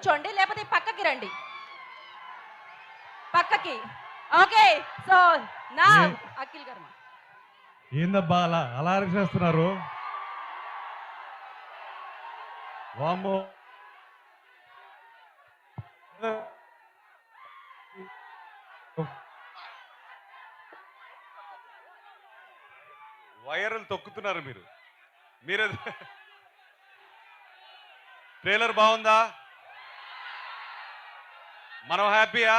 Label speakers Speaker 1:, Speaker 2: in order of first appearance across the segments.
Speaker 1: కూర్చోండి, లేకపోతే పక్కకి రండి, పక్కకి. ఓకే, సో నా అఖిల్ గారు
Speaker 2: ఏందబ్బా అలా అరిచేస్తున్నారు? వామ్మో, వైరల్ తొక్కుతున్నారు మీరు. ట్రైలర్ బాగుందా? మనం హ్యాపీయా?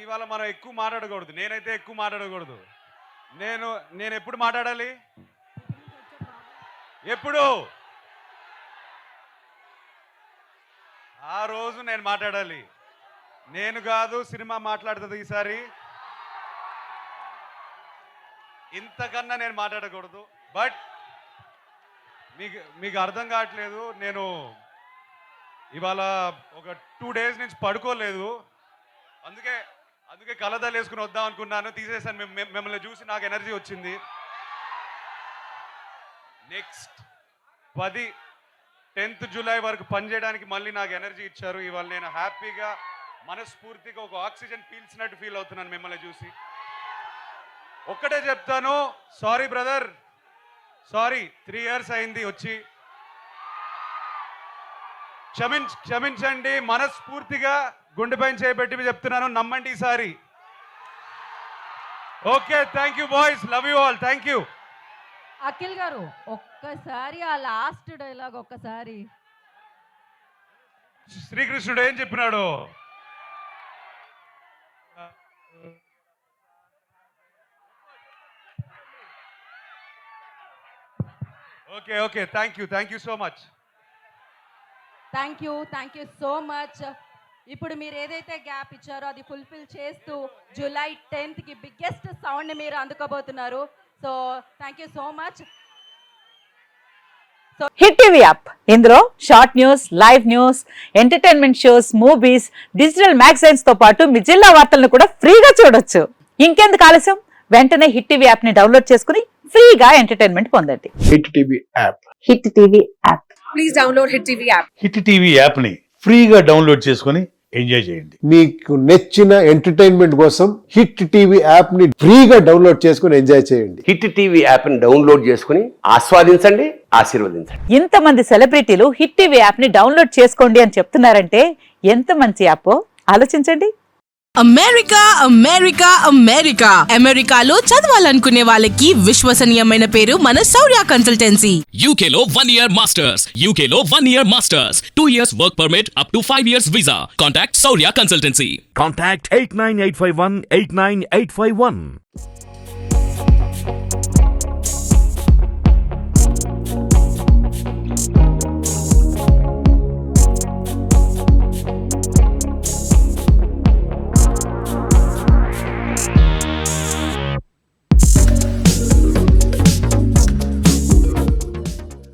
Speaker 2: ఇవాళ మనం ఎక్కువ మాట్లాడకూడదు. నేనైతే ఎక్కువ మాట్లాడకూడదు. నేను ఎప్పుడు మాట్లాడాలి? ఎప్పుడు? ఆ రోజు నేను మాట్లాడాలి. నేను కాదు, సినిమా మాట్లాడుతుంది ఈసారి. ఇంతకన్నా నేను మాట్లాడకూడదు. బట్ మీకు అర్థం కావట్లేదు, నేను ఇవాళ ఒక 2 days నుంచి పడుకోలేదు. అందుకే కలదాలు వేసుకుని వద్దాం అనుకున్నాను, తీసేసాను. మిమ్మల్ని చూసి నాకు ఎనర్జీ వచ్చింది. నెక్స్ట్ 10th July వరకు పనిచేయడానికి మళ్ళీ నాకు ఎనర్జీ ఇచ్చారు. ఇవాళ నేను హ్యాపీగా మనస్ఫూర్తిగా ఒక ఆక్సిజన్ పీల్చినట్టు ఫీల్ అవుతున్నాను మిమ్మల్ని చూసి. ఒక్కటే చెప్తాను, సారీ బ్రదర్, సారీ. 3 years అయింది వచ్చి. క్షమించండి, మనస్ఫూర్తిగా గుండెపైన చేయబెట్టి చెప్తున్నాను, నమ్మండి ఈసారి. Okay, thank you boys, love you all, thank you.
Speaker 1: Akhil గారు ఒక్కసారి ఆ లాస్ట్ డైలాగ్ ఒక్కసారి.
Speaker 2: శ్రీకృష్ణుడు ఏం చెప్పినాడు? Okay, thank you so much.
Speaker 1: Thank you so much. ఇప్పుడు మీరు ఏదైతే గ్యాప్ ఇచ్చారో అది ఫుల్ఫిల్ చేస్తూ July 10th బిగ్గెస్ట్ సౌండ్ మీరు అందుకోబోతున్నారు. So thank you so much.
Speaker 3: Hit TV app, ఇందులో short news, live news, entertainment shows, movies, digital magazines తో పాటు మీ జిల్లా వార్తలను కూడా ఫ్రీగా చూడొచ్చు. ఇంకెందుకు ఆలస్యం, వెంటనే హిట్ టీవీ యాప్ ని డౌన్లోడ్ చేసుకుని ఫ్రీగా ఎంటర్టైన్మెంట్ పొందండి.
Speaker 4: Hit TV app.
Speaker 3: Hit TV app.
Speaker 1: Please download hit TV app.
Speaker 5: Hit TV app ని ఫ్రీగా డౌన్లోడ్ చేసుకుని ఎంజాయ్ చేయండి.
Speaker 4: మీకు నచ్చిన ఎంటర్టైన్మెంట్ కోసం హిట్ టీవీ యాప్ ని ఫ్రీగా డౌన్లోడ్ చేసుకుని ఎంజాయ్ చేయండి.
Speaker 6: హిట్ టీవీ యాప్ ని డౌన్లోడ్ చేసుకుని ఆస్వాదించండి, ఆశీర్వదించండి.
Speaker 3: ఇంతమంది సెలబ్రిటీలు హిట్ టీవీ యాప్ ని డౌన్లోడ్ చేసుకోండి అని చెప్తున్నారంటే ఎంత మంచి యాప్ ఆలోచించండి.
Speaker 7: అమెరికాలో చదవాలనుకునే వాళ్ళకి విశ్వసనీయమైన పేరు మన శౌర్య కన్సల్టెన్సీ.
Speaker 8: UK లో 1 year masters, UK లో 1 year masters, 2 years work permit up to 5 years visa. Contact Saurya Consultancy.
Speaker 9: Contact 89851 89851.